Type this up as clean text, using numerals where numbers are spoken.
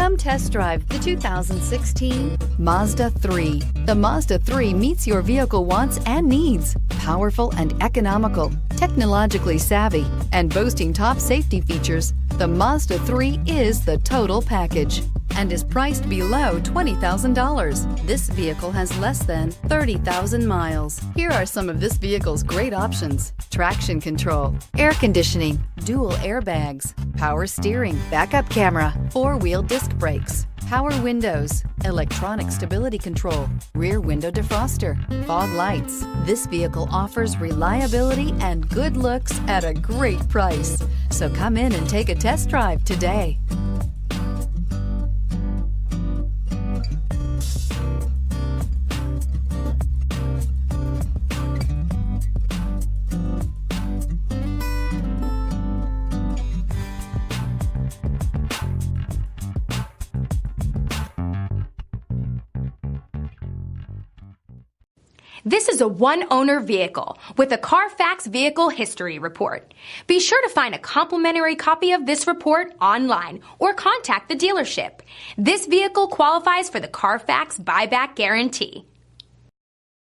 Come test drive the 2016 Mazda 3. The Mazda 3 meets your vehicle wants and needs. Powerful and economical, technologically savvy, and boasting top safety features, the Mazda 3 is the total package and is priced below $20,000. This vehicle has less than 30,000 miles. Here are some of this vehicle's great options: traction control, air conditioning, dual airbags, power steering, backup camera, four-wheel disc brakes, power windows, electronic stability control, rear window defroster, fog lights. This vehicle offers reliability and good looks at a great price. So come in and take a test drive today. This is a one-owner vehicle with a Carfax Vehicle History Report. Be sure to find a complimentary copy of this report online or contact the dealership. This vehicle qualifies for the Carfax Buyback Guarantee.